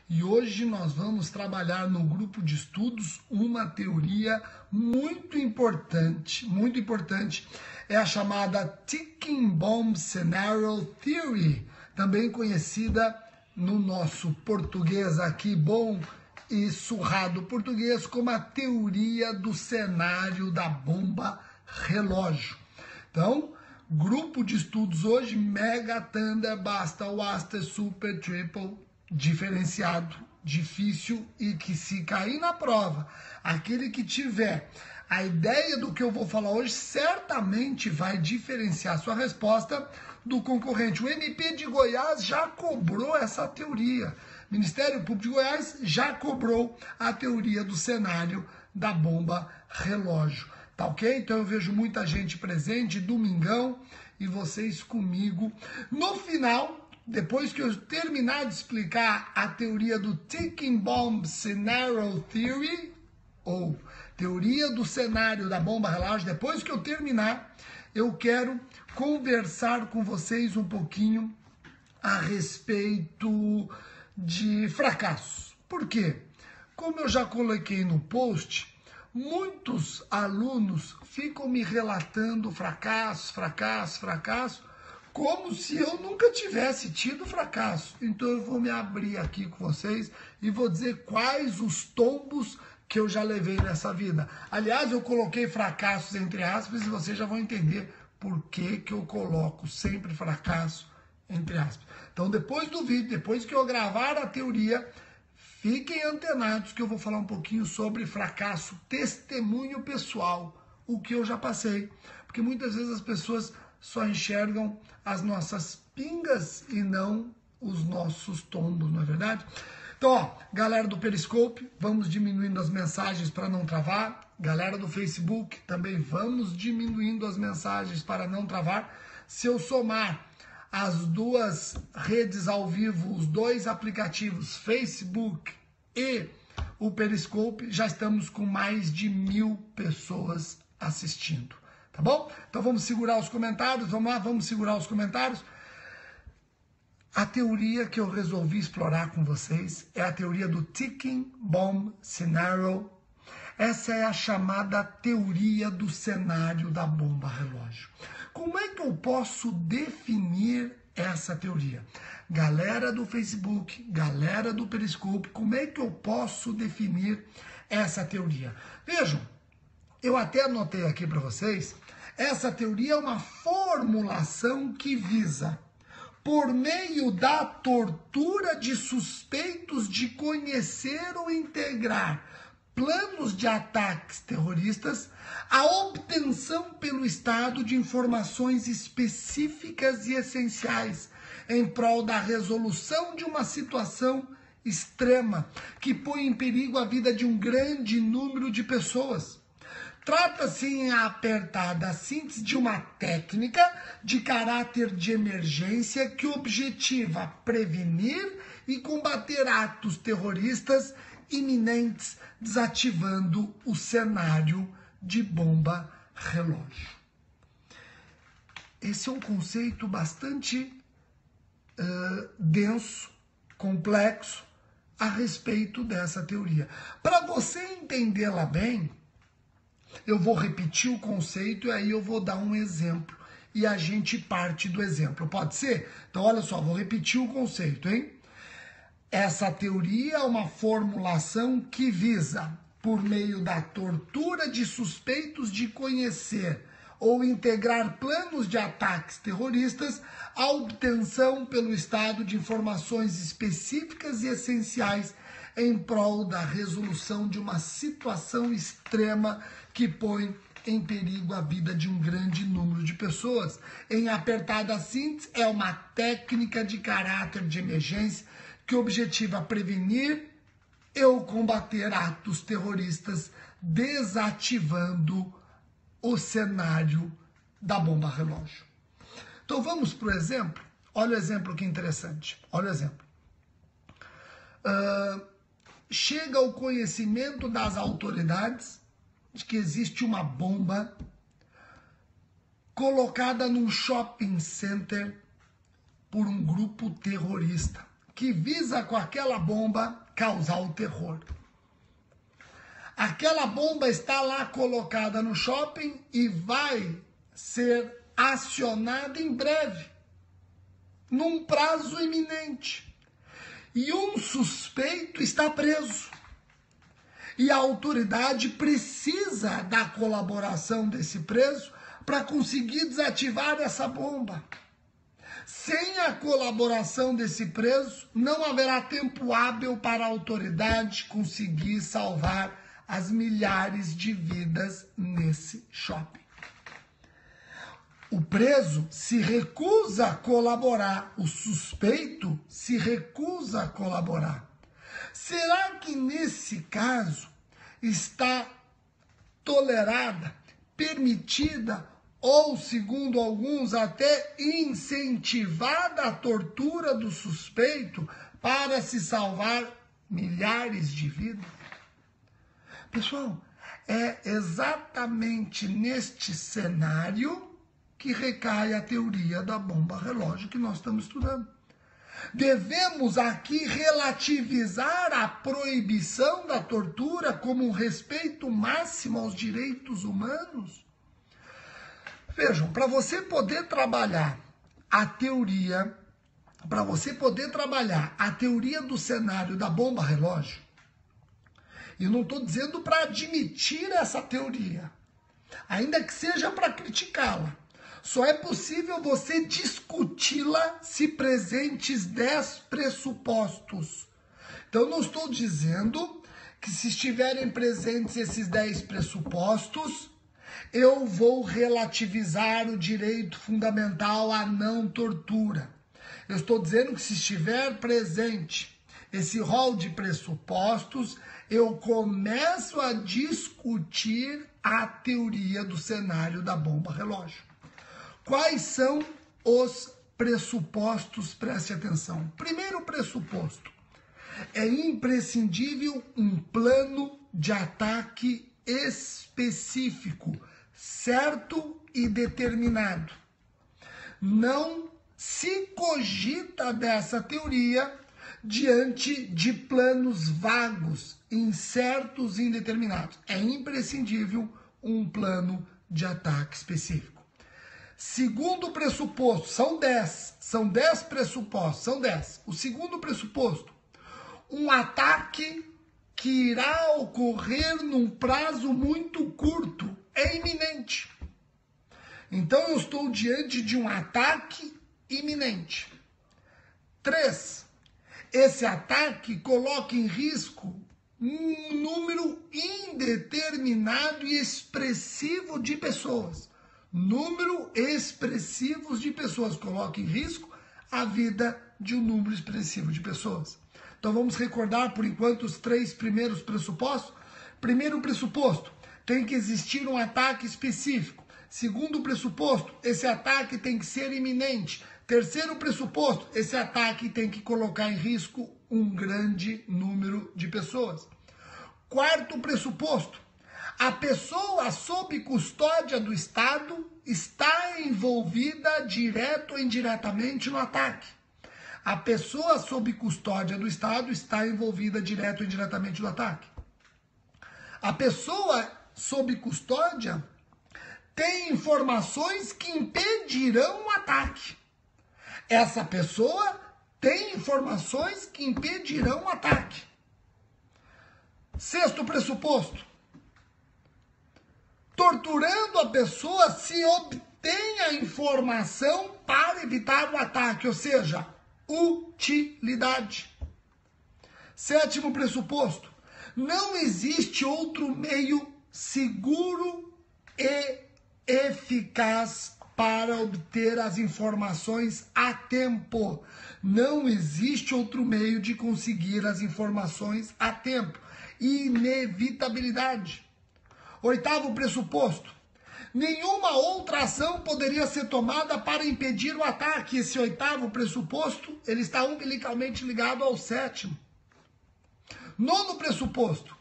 e hoje nós vamos trabalhar no grupo de estudos uma teoria muito importante, é a chamada Ticking Bomb Scenario Theory, também conhecida no nosso português aqui bom e surrado português como a teoria do cenário da bomba relógio. Então, grupo de estudos hoje, Mega, Thunder, Basta, Waster, Super, Triple, diferenciado, difícil e que se cair na prova, aquele que tiver a ideia do que eu vou falar hoje, certamente vai diferenciar sua resposta do concorrente. O MP de Goiás já cobrou essa teoria. O Ministério Público de Goiás já cobrou a teoria do cenário da bomba relógio. Tá ok? Então eu vejo muita gente presente, domingão, e vocês comigo. No final, depois que eu terminar de explicar a teoria do Ticking Bomb Scenario Theory, ou teoria do cenário da bomba relógio, depois que eu terminar, eu quero conversar com vocês um pouquinho a respeito de fracassos. Por quê? Como eu já coloquei no post, muitos alunos ficam me relatando fracassos, como se eu nunca tivesse tido fracasso. Então eu vou me abrir aqui com vocês e vou dizer quais os tombos que eu já levei nessa vida. Aliás, eu coloquei fracassos entre aspas e vocês já vão entender por que eu coloco sempre fracasso entre aspas. Então depois do vídeo, depois que eu gravar a teoria, fiquem antenados que eu vou falar um pouquinho sobre fracasso, testemunho pessoal, o que eu já passei. Porque muitas vezes as pessoas só enxergam as nossas pingas e não os nossos tombos, não é verdade? Então, ó, galera do Periscope, vamos diminuindo as mensagens para não travar. Galera do Facebook, também vamos diminuindo as mensagens para não travar. Se eu somar as duas redes ao vivo, os dois aplicativos, Facebook e o Periscope, já estamos com mais de 1000 pessoas assistindo, tá bom? Então vamos segurar os comentários, vamos lá, vamos segurar os comentários. A teoria que eu resolvi explorar com vocês é a teoria do Ticking Bomb Scenario. Essa é a chamada teoria do cenário da bomba relógio. Como é que eu posso definir essa teoria? Galera do Facebook, galera do Periscope, como é que eu posso definir essa teoria? Vejam, eu até anotei aqui para vocês, essa teoria é uma formulação que visa, por meio da tortura de suspeitos de conhecer ou integrar planos de ataques terroristas, a obtenção pelo Estado de informações específicas e essenciais em prol da resolução de uma situação extrema que põe em perigo a vida de um grande número de pessoas. Trata-se, em apertada síntese, de uma técnica de caráter de emergência que objetiva prevenir e combater atos terroristas iminentes, desativando o cenário de bomba relógio. Esse é um conceito bastante denso, complexo, a respeito dessa teoria. Para você entendê-la bem, eu vou repetir o conceito e aí eu vou dar um exemplo e a gente parte do exemplo. Pode ser? Então, olha só, vou repetir o conceito, hein? Essa teoria é uma formulação que visa, por meio da tortura de suspeitos de conhecer ou integrar planos de ataques terroristas, a obtenção pelo Estado de informações específicas e essenciais em prol da resolução de uma situação extrema que põe em perigo a vida de um grande número de pessoas. Em apertada síntese, é uma técnica de caráter de emergência que objetiva prevenir ou combater atos terroristas, desativando o cenário da bomba relógio. Então vamos para o exemplo? Olha o exemplo que interessante. Olha o exemplo. Chega ao conhecimento das autoridades de que existe uma bomba colocada num shopping center por um grupo terrorista que visa com aquela bomba causar o terror. Aquela bomba está lá colocada no shopping e vai ser acionada em breve, num prazo iminente. E um suspeito está preso. E a autoridade precisa da colaboração desse preso para conseguir desativar essa bomba. Sem a colaboração desse preso, não haverá tempo hábil para a autoridade conseguir salvar as milhares de vidas nesse shopping. O preso se recusa a colaborar, o suspeito se recusa a colaborar. Será que nesse caso está tolerada, permitida ou, segundo alguns, até incentivada a tortura do suspeito para se salvar milhares de vidas? Pessoal, é exatamente neste cenário que recai a teoria da bomba relógio que nós estamos estudando. Devemos aqui relativizar a proibição da tortura como um respeito máximo aos direitos humanos? Vejam, para você poder trabalhar a teoria, do cenário da bomba relógio, e não estou dizendo para admitir essa teoria, ainda que seja para criticá-la. Só é possível você discuti-la se presentes 10 pressupostos. Então, não estou dizendo que se estiverem presentes esses 10 pressupostos, eu vou relativizar o direito fundamental à não tortura. Eu estou dizendo que se estiver presente esse rol de pressupostos, eu começo a discutir a teoria do cenário da bomba relógio. Quais são os pressupostos? Preste atenção. Primeiro pressuposto: é imprescindível um plano de ataque específico, certo e determinado. Não se cogita dessa teoria diante de planos vagos, incertos e indeterminados. É imprescindível um plano de ataque específico. Segundo pressuposto, são 10 pressupostos, são 10. O segundo pressuposto: um ataque que irá ocorrer num prazo muito curto, é iminente. Então eu estou diante de um ataque iminente. 3. Esse ataque coloca em risco um número indeterminado e expressivo de pessoas. Número expressivo de pessoas. Coloca em risco a vida de um número expressivo de pessoas. Então vamos recordar por enquanto os 3 primeiros pressupostos. Primeiro pressuposto: tem que existir um ataque específico. Segundo pressuposto: esse ataque tem que ser iminente. Terceiro pressuposto: esse ataque tem que colocar em risco um grande número de pessoas. Quarto pressuposto: a pessoa sob custódia do Estado está envolvida direto ou indiretamente no ataque. A pessoa sob custódia do Estado está envolvida direto ou indiretamente no ataque. A pessoa sob custódia tem informações que impedirão o ataque. Essa pessoa tem informações que impedirão o ataque. Sexto pressuposto: torturando a pessoa se obtém a informação para evitar o ataque, ou seja, utilidade. Sétimo pressuposto: não existe outro meio seguro e eficaz para obter as informações a tempo. Não existe outro meio de conseguir as informações a tempo. Inevitabilidade. Oitavo pressuposto: nenhuma outra ação poderia ser tomada para impedir o ataque. Esse oitavo pressuposto, ele está umbilicalmente ligado ao sétimo. Nono pressuposto: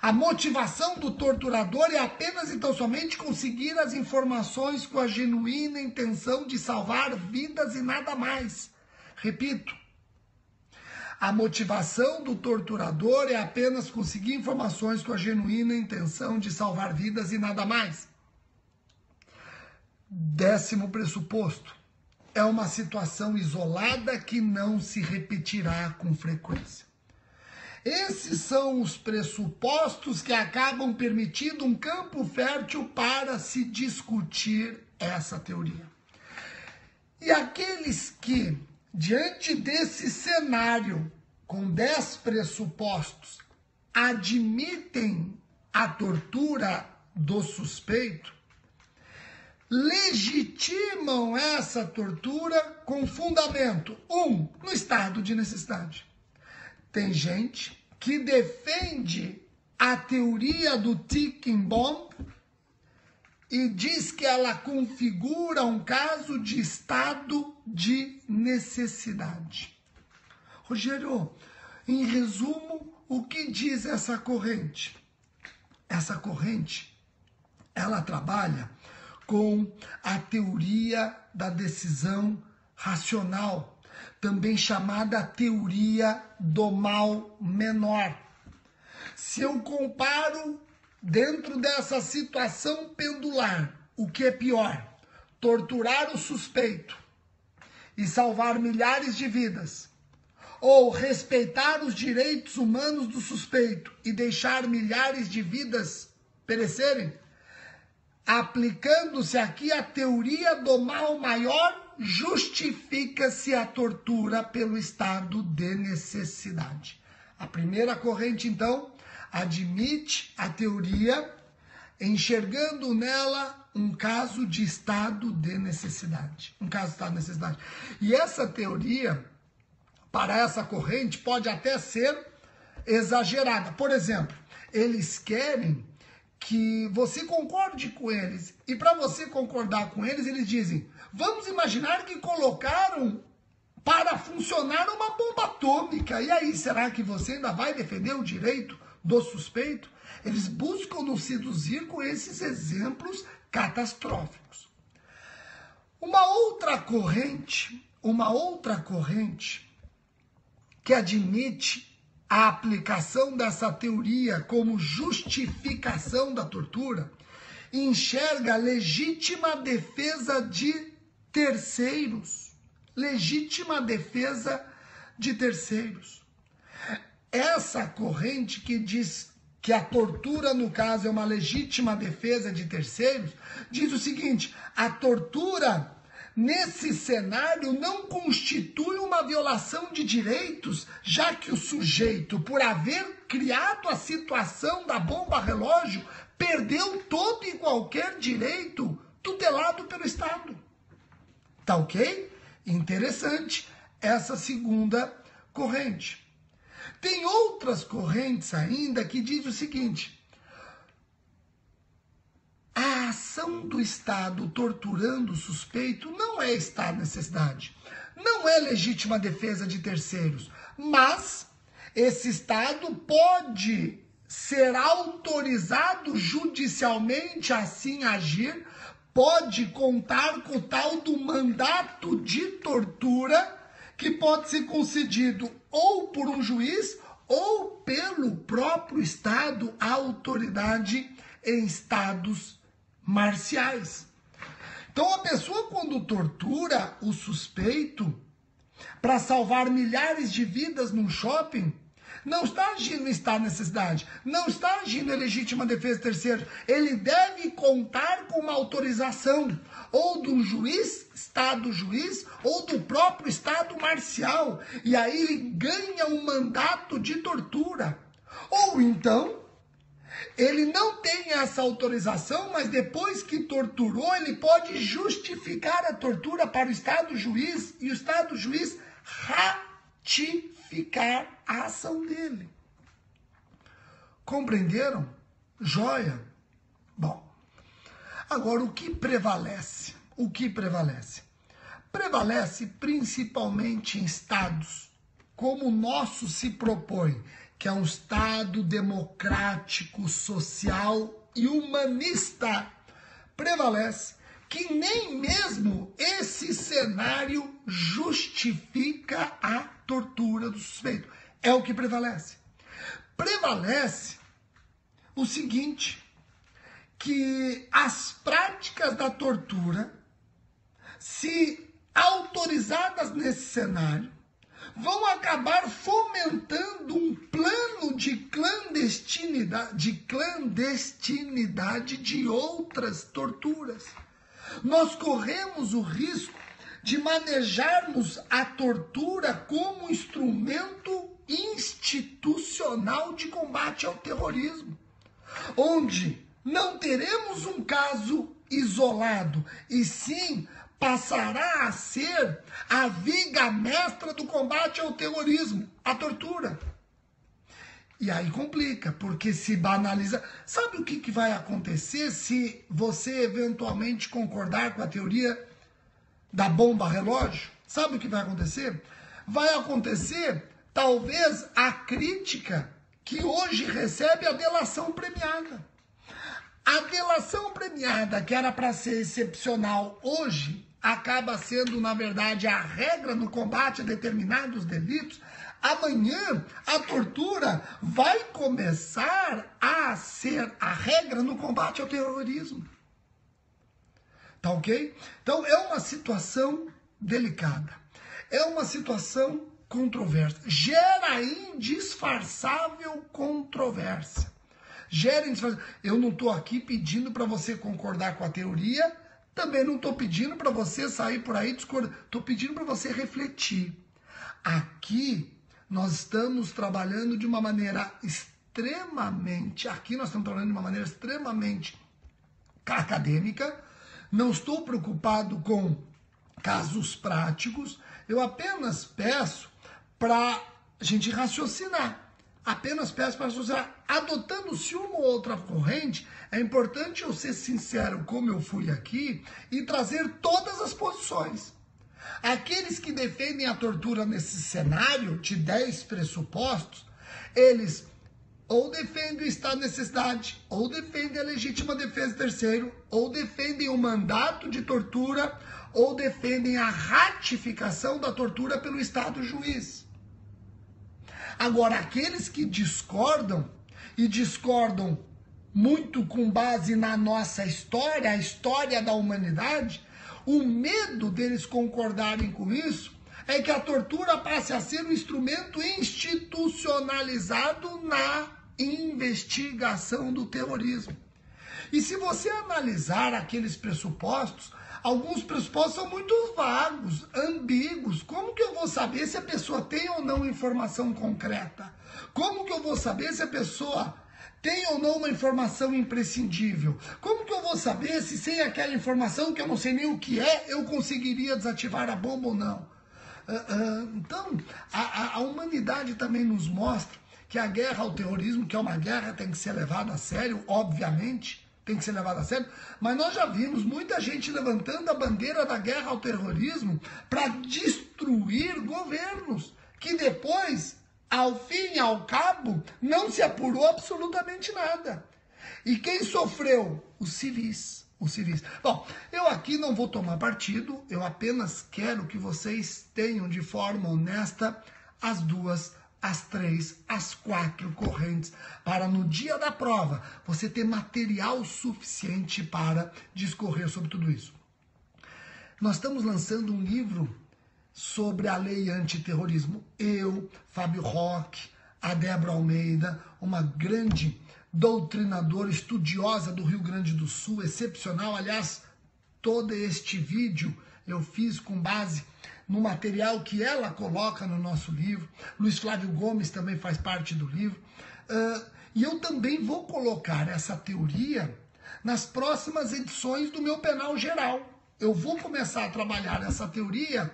a motivação do torturador é apenas e tão somente conseguir as informações com a genuína intenção de salvar vidas e nada mais. Repito, A motivação do torturador é apenas conseguir informações com a genuína intenção de salvar vidas e nada mais. 10º pressuposto. É uma situação isolada que não se repetirá com frequência. Esses são os pressupostos que acabam permitindo um campo fértil para se discutir essa teoria. E aqueles que, diante desse cenário, com 10 pressupostos, admitem a tortura do suspeito, legitimam essa tortura com fundamento, no estado de necessidade. Tem gente que defende a teoria do ticking bomb e diz que ela configura um caso de estado de necessidade. Rogério, em resumo, o que diz essa corrente? Essa corrente, ela trabalha com a teoria da decisão racional, também chamada teoria do mal menor. Se eu comparo dentro dessa situação pendular, o que é pior? Torturar o suspeito e salvar milhares de vidas, ou respeitar os direitos humanos do suspeito e deixar milhares de vidas perecerem? Aplicando-se aqui a teoria do mal maior, justifica-se a tortura pelo estado de necessidade. A primeira corrente, então, admite a teoria, enxergando nela um caso de estado de necessidade. Um caso de estado de necessidade. E essa teoria, para essa corrente, pode até ser exagerada. Por exemplo, eles querem que você concorde com eles. E para você concordar com eles, eles dizem, vamos imaginar que colocaram para funcionar uma bomba atômica. E aí, será que você ainda vai defender o direito do suspeito? Eles buscam nos seduzir com esses exemplos catastróficos. Uma outra corrente que admite a aplicação dessa teoria como justificação da tortura, enxerga a legítima defesa de terceiros. Legítima defesa de terceiros. Essa corrente que diz que a tortura, no caso, é uma legítima defesa de terceiros, diz o seguinte, a tortura nesse cenário não constitui uma violação de direitos, já que o sujeito, por haver criado a situação da bomba relógio, perdeu todo e qualquer direito tutelado pelo Estado. Tá ok? Interessante essa segunda corrente. Tem outras correntes ainda que dizem o seguinte, a ação do Estado torturando o suspeito não é estado de necessidade, não é legítima defesa de terceiros, mas esse Estado pode ser autorizado judicialmente a assim agir, pode contar com o tal do mandato de tortura, que pode ser concedido ou por um juiz ou pelo próprio Estado, a autoridade em estados marciais. Então a pessoa, quando tortura o suspeito para salvar milhares de vidas num shopping, não está agindo em estado de necessidade, não está agindo em legítima defesa de terceiro. Ele deve contar com uma autorização ou do juiz, Estado juiz, ou do próprio Estado marcial. E aí ele ganha um mandato de tortura. Ou então, ele não tem essa autorização, mas depois que torturou, ele pode justificar a tortura para o Estado juiz e o Estado juiz ratificar a ação dele. Compreenderam? Joia? Bom, agora o que prevalece? O que prevalece? Prevalece principalmente em estados como o nosso se propõe, que é um Estado democrático, social e humanista. Prevalece que nem mesmo esse cenário justifica a tortura do suspeito. É o que prevalece. Prevalece o seguinte, que as práticas da tortura, se autorizadas nesse cenário, vão acabar fomentando um plano de clandestinidade de outras torturas. Nós corremos o risco de manejarmos a tortura como instrumento institucional de combate ao terrorismo, onde não teremos um caso isolado, e sim passará a ser a viga mestra do combate ao terrorismo, a tortura. E aí complica, porque se banaliza. Sabe o que vai acontecer se você eventualmente concordar com a teoria da bomba relógio? Sabe o que vai acontecer? Vai acontecer, talvez, a crítica que hoje recebe a delação premiada. A delação premiada, que era para ser excepcional hoje, acaba sendo, na verdade, a regra no combate a determinados delitos. Amanhã, a tortura vai começar a ser a regra no combate ao terrorismo. Tá ok? Então, é uma situação delicada. É uma situação controversa. Gera indisfarçável controvérsia. Eu não estou aqui pedindo para você concordar com a teoria, também não estou pedindo para você sair por aí discordando. Estou pedindo para você refletir. Aqui nós estamos trabalhando de uma maneira extremamente acadêmica. Não estou preocupado com casos práticos. Eu apenas peço para a gente raciocinar. Adotando-se uma ou outra corrente, é importante eu ser sincero como eu fui aqui e trazer todas as posições. Aqueles que defendem a tortura nesse cenário de 10 pressupostos, eles ou defendem o estado de necessidade, ou defendem a legítima defesa de terceiro, ou defendem o mandato de tortura, ou defendem a ratificação da tortura pelo Estado juiz. Agora, aqueles que discordam, e discordam muito com base na nossa história, a história da humanidade, o medo deles concordarem com isso é que a tortura passe a ser um instrumento institucionalizado na investigação do terrorismo. E se você analisar aqueles pressupostos, alguns pressupostos são muito vagos, ambíguos. Como que eu vou saber se a pessoa tem ou não informação concreta? Como que eu vou saber se a pessoa tem ou não uma informação imprescindível? Como que eu vou saber se sem aquela informação, que eu não sei nem o que é, eu conseguiria desativar a bomba ou não? Então, a humanidade também nos mostra que a guerra ao terrorismo, que é uma guerra, tem que ser levada a sério, obviamente, tem que ser levada a sério, mas nós já vimos muita gente levantando a bandeira da guerra ao terrorismo para destruir governos, que depois, ao fim e ao cabo, não se apurou absolutamente nada. E quem sofreu? Os civis. Bom, eu aqui não vou tomar partido, eu apenas quero que vocês tenham de forma honesta as 2, as 3, as 4 correntes, para no dia da prova você ter material suficiente para discorrer sobre tudo isso. Nós estamos lançando um livro sobre a lei antiterrorismo. Eu, Fábio Roque, a Débora Almeida, uma grande doutrinadora, estudiosa do Rio Grande do Sul, excepcional. Aliás, todo este vídeo eu fiz com base no material que ela coloca no nosso livro. Luiz Flávio Gomes também faz parte do livro. E eu também vou colocar essa teoria nas próximas edições do meu Penal Geral. Eu vou começar a trabalhar essa teoria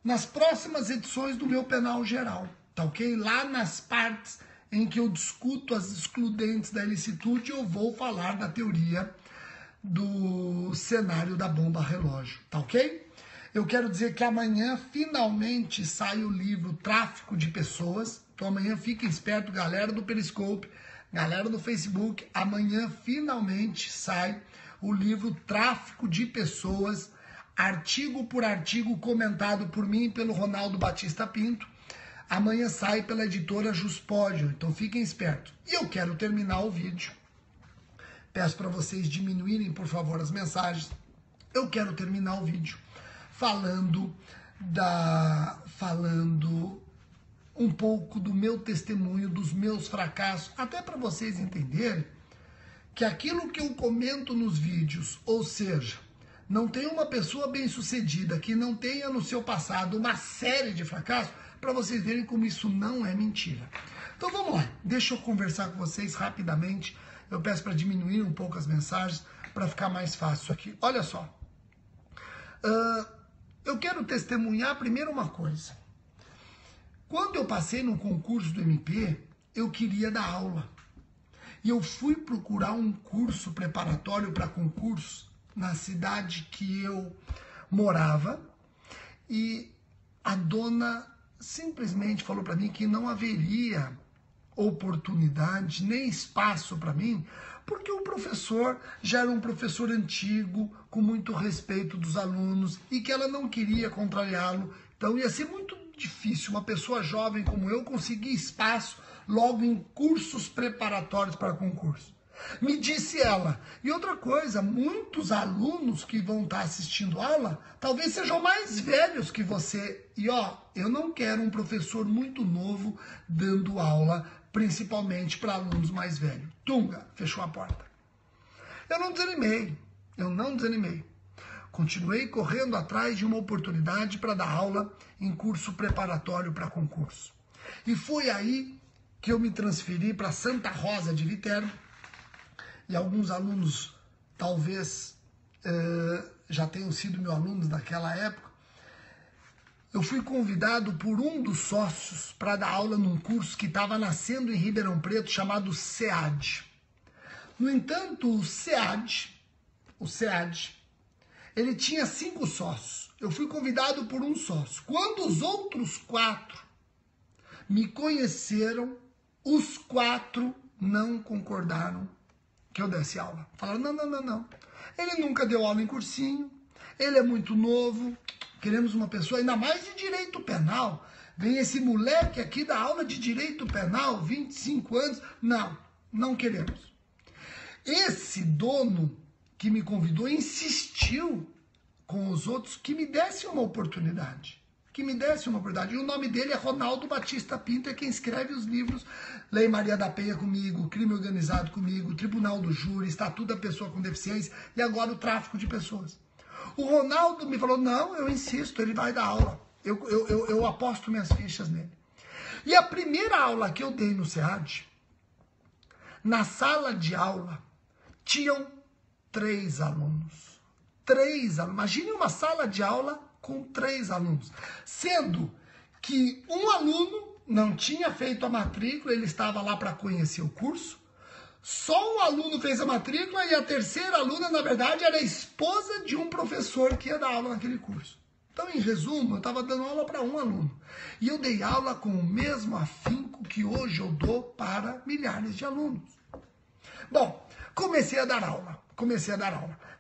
nas próximas edições do meu Penal Geral, tá ok? Lá nas partes em que eu discuto as excludentes da ilicitude, eu vou falar da teoria do cenário da bomba relógio, tá ok? Eu quero dizer que amanhã finalmente sai o livro Tráfico de Pessoas. Então amanhã fiquem espertos, galera do Periscope, galera do Facebook. Amanhã finalmente sai o livro Tráfico de Pessoas, artigo por artigo, comentado por mim e pelo Ronaldo Batista Pinto. Amanhã sai pela editora Juspódio, então fiquem espertos. E eu quero terminar o vídeo. Peço para vocês diminuírem, por favor, as mensagens. Eu quero terminar o vídeo falando um pouco do meu testemunho, dos meus fracassos, até para vocês entenderem que aquilo que eu comento nos vídeos, ou seja, não tem uma pessoa bem-sucedida que não tenha no seu passado uma série de fracassos, para vocês verem como isso não é mentira. Então vamos lá, deixa eu conversar com vocês rapidamente. Eu peço para diminuir um pouco as mensagens para ficar mais fácil aqui. Olha só, eu quero testemunhar primeiro uma coisa. Quando eu passei no concurso do MP, eu queria dar aula. E eu fui procurar um curso preparatório para concurso na cidade que eu morava. E a dona simplesmente falou para mim que não haveria oportunidade nem espaço para mim, porque o professor já era um professor antigo, com muito respeito dos alunos, e que ela não queria contrariá-lo. Então ia ser muito difícil uma pessoa jovem como eu conseguir espaço logo em cursos preparatórios para concurso. Me disse ela. E outra coisa, muitos alunos que vão estar assistindo aula, talvez sejam mais velhos que você. E eu não quero um professor muito novo dando aula, principalmente para alunos mais velhos. Tunga, fechou a porta. Eu não desanimei. Continuei correndo atrás de uma oportunidade para dar aula em curso preparatório para concurso. E foi aí que eu me transferi para Santa Rosa de Viterbo. E alguns alunos talvez já tenham sido meus alunos naquela época. Eu fui convidado por um dos sócios para dar aula num curso que estava nascendo em Ribeirão Preto, chamado SEAD. No entanto, o SEAD, ele tinha 5 sócios. Eu fui convidado por um sócio. Quando os outros 4 me conheceram, os 4 não concordaram que eu desse aula. Falaram, não. Ele nunca deu aula em cursinho, ele é muito novo, queremos uma pessoa, ainda mais de direito penal. Vem esse moleque aqui dar aula de direito penal, 25 anos. Não queremos. Esse dono que me convidou insistiu com os outros que me desse uma oportunidade. E o nome dele é Ronaldo Batista Pinto, é quem escreve os livros Lei Maria da Penha comigo, Crime Organizado comigo, Tribunal do Júri, Estatuto da Pessoa com Deficiência e agora o Tráfico de Pessoas. O Ronaldo me falou, não, eu insisto, ele vai dar aula. Eu aposto minhas fichas nele. E a primeira aula que eu dei no SEAD, na sala de aula, tinham 3 alunos. 3 alunos. Imagine uma sala de aula com 3 alunos. Sendo que um aluno não tinha feito a matrícula, ele estava lá para conhecer o curso. Só um aluno fez a matrícula e a terceira aluna, na verdade, era a esposa de um professor que ia dar aula naquele curso. Então, em resumo, eu estava dando aula para um aluno. E eu dei aula com o mesmo afinco que hoje eu dou para milhares de alunos. Bom, comecei a dar aula.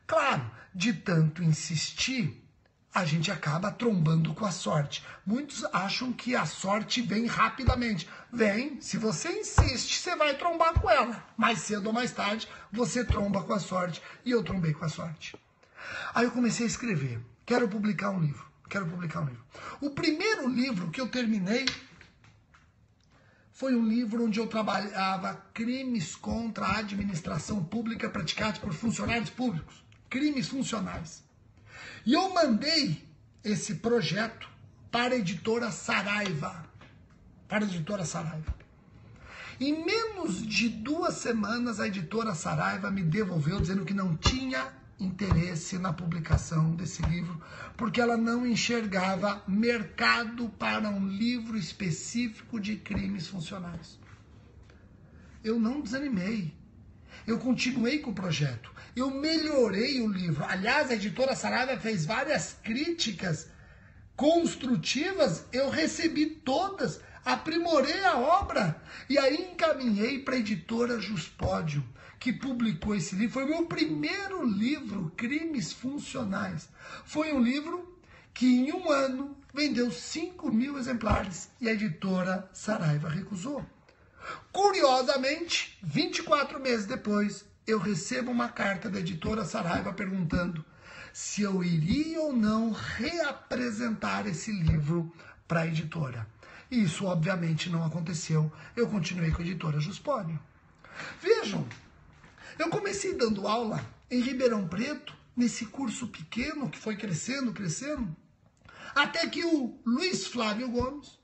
Claro, de tanto insistir, a gente acaba trombando com a sorte. Muitos acham que a sorte vem rapidamente. Vem, se você insiste, você vai trombar com ela. Mais cedo ou mais tarde, você tromba com a sorte. E eu trombei com a sorte. Aí eu comecei a escrever. Quero publicar um livro. O primeiro livro que eu terminei foi um livro onde eu trabalhava crimes contra a administração pública praticados por funcionários públicos. Crimes funcionais. E eu mandei esse projeto para a editora Saraiva. Em menos de 2 semanas, a editora Saraiva me devolveu dizendo que não tinha interesse na publicação desse livro, porque ela não enxergava mercado para um livro específico de crimes funcionais. Eu não desanimei. Eu continuei com o projeto. Eu melhorei o livro. Aliás, a editora Saraiva fez várias críticas construtivas. Eu recebi todas. Aprimorei a obra. E aí encaminhei para a editora Juspódio, que publicou esse livro. Foi o meu primeiro livro, Crimes Funcionais. Foi um livro que em 1 ano vendeu 5.000 exemplares e a editora Saraiva recusou. Curiosamente, 24 meses depois, eu recebo uma carta da editora Saraiva perguntando se eu iria ou não reapresentar esse livro para a editora. E isso, obviamente, não aconteceu. Eu continuei com a editora Juspónio. Vejam, eu comecei dando aula em Ribeirão Preto, nesse curso pequeno que foi crescendo, até que o Luiz Flávio Gomes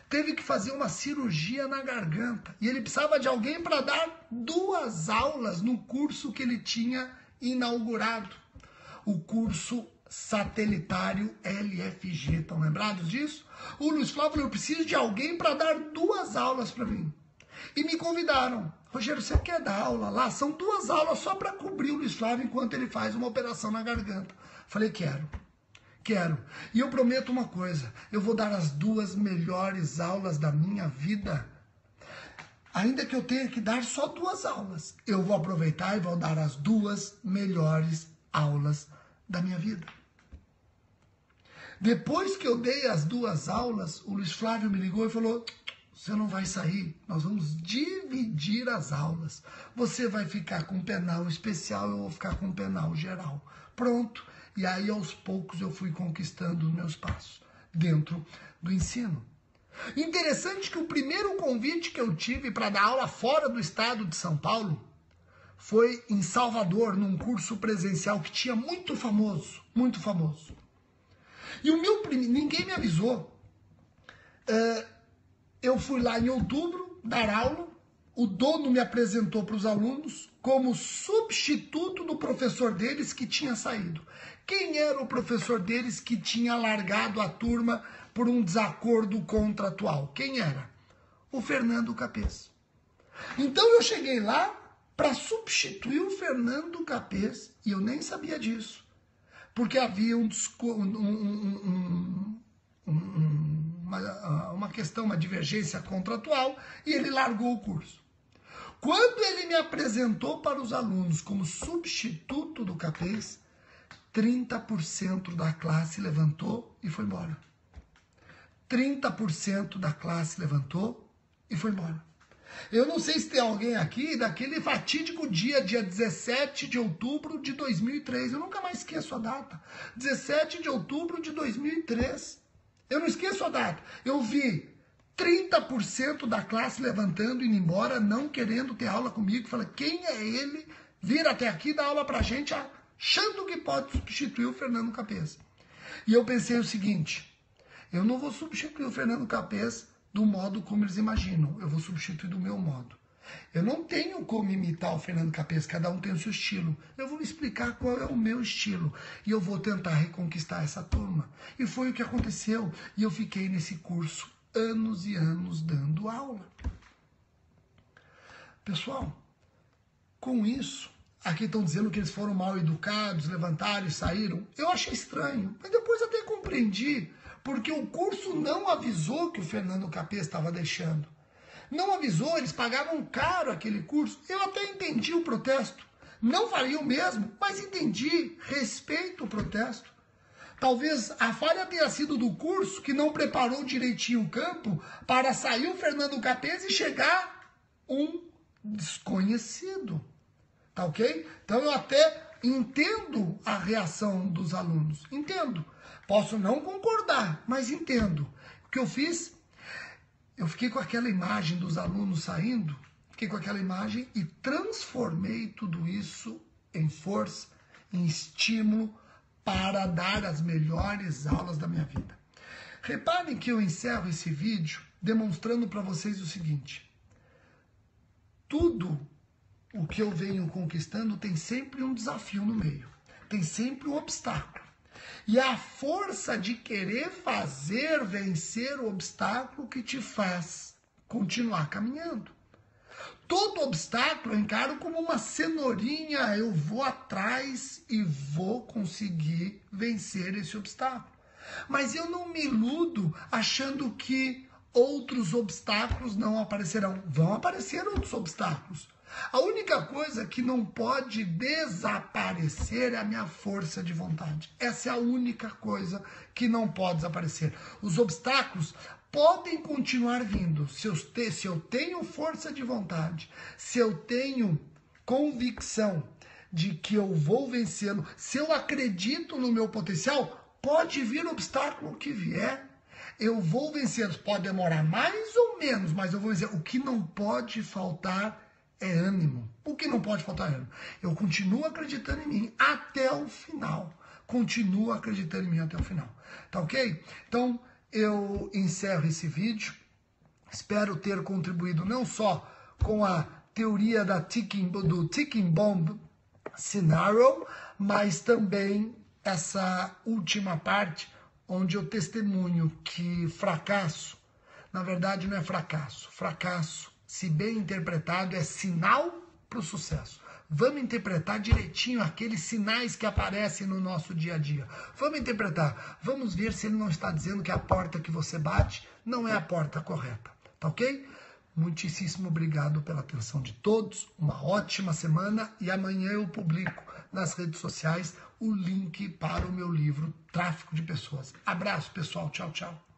teve que fazer uma cirurgia na garganta. E ele precisava de alguém para dar 2 aulas no curso que ele tinha inaugurado. O curso satelitário LFG. Estão lembrados disso? O Luiz Flávio falou, eu preciso de alguém para dar 2 aulas para mim. E me convidaram. Rogério, você quer dar aula lá? São 2 aulas só para cobrir o Luiz Flávio enquanto ele faz uma operação na garganta. Falei, quero. E eu prometo uma coisa, eu vou dar as 2 melhores aulas da minha vida. Ainda que eu tenha que dar só 2 aulas, eu vou aproveitar e vou dar as 2 melhores aulas da minha vida. Depois que eu dei as 2 aulas, o Luiz Flávio me ligou e falou, você não vai sair, nós vamos dividir as aulas. Você vai ficar com penal especial, eu vou ficar com penal geral. Pronto. E aí, aos poucos, eu fui conquistando os meus passos dentro do ensino. Interessante que o primeiro convite que eu tive para dar aula fora do estado de São Paulo foi em Salvador, num curso presencial que tinha muito famoso. E o meu primeiro, ninguém me avisou. Eu fui lá em outubro dar aula, o dono me apresentou para os alunos como substituto do professor deles que tinha saído. Quem era o professor deles que tinha largado a turma por um desacordo contratual? Quem era? O Fernando Capês. Então eu cheguei lá para substituir o Fernando Capês e eu nem sabia disso. Porque havia uma questão, uma divergência contratual e ele largou o curso. Quando ele me apresentou para os alunos como substituto do Capês, 30% da classe levantou e foi embora. 30% da classe levantou e foi embora. Eu não sei se tem alguém aqui daquele fatídico dia 17 de outubro de 2003. Eu nunca mais esqueço a data. 17 de outubro de 2003. Eu não esqueço a data. Eu vi 30% da classe levantando e indo embora, não querendo ter aula comigo. Falei, quem é ele vir até aqui dar aula pra gente, achando que pode substituir o Fernando Capês? E eu pensei o seguinte, eu não vou substituir o Fernando Capês do modo como eles imaginam, eu vou substituir do meu modo. Eu não tenho como imitar o Fernando Capês, cada um tem o seu estilo. Eu vou explicar qual é o meu estilo e eu vou tentar reconquistar essa turma. E foi o que aconteceu e eu fiquei nesse curso anos e anos dando aula. Pessoal, com isso, aqui estão dizendo que eles foram mal educados, levantaram e saíram. Eu achei estranho, mas depois até compreendi, porque o curso não avisou que o Fernando Capês estava deixando. Não avisou, eles pagavam caro aquele curso. Eu até entendi o protesto. Não faria o mesmo, mas entendi, respeito o protesto. Talvez a falha tenha sido do curso, que não preparou direitinho o campo para sair o Fernando Capês e chegar um desconhecido. Tá ok? Então eu até entendo a reação dos alunos. Entendo. Posso não concordar, mas entendo. O que eu fiz, eu fiquei com aquela imagem dos alunos saindo, fiquei com aquela imagem e transformei tudo isso em força, em estímulo para dar as melhores aulas da minha vida. Reparem que eu encerro esse vídeo demonstrando para vocês o seguinte. Tudo o que eu venho conquistando tem sempre um desafio no meio. Tem sempre um obstáculo. E é a força de querer fazer vencer o obstáculo que te faz continuar caminhando. Todo obstáculo eu encaro como uma cenourinha, eu vou atrás e vou conseguir vencer esse obstáculo. Mas eu não me iludo achando que outros obstáculos não aparecerão. Vão aparecer outros obstáculos. A única coisa que não pode desaparecer é a minha força de vontade. Essa é a única coisa que não pode desaparecer. Os obstáculos podem continuar vindo. Se eu tenho força de vontade, se eu tenho convicção de que eu vou vencê-lo, se eu acredito no meu potencial, pode vir o obstáculo que vier. Eu vou vencê-los. Pode demorar mais ou menos, mas eu vou vencer. O que não pode faltar é ânimo. O que não pode faltar é ânimo. Eu continuo acreditando em mim até o final. Continuo acreditando em mim até o final. Tá ok? Então, eu encerro esse vídeo. Espero ter contribuído não só com a teoria do ticking bomb scenario, mas também essa última parte onde eu testemunho que fracasso, na verdade não é fracasso. Fracasso, se bem interpretado, é sinal para o sucesso. Vamos interpretar direitinho aqueles sinais que aparecem no nosso dia a dia. Vamos interpretar. Vamos ver se ele não está dizendo que a porta que você bate não é a porta correta. Tá ok? Muitíssimo obrigado pela atenção de todos. Uma ótima semana e amanhã eu publico nas redes sociais o link para o meu livro Tráfico de Pessoas. Abraço, pessoal. Tchau, tchau.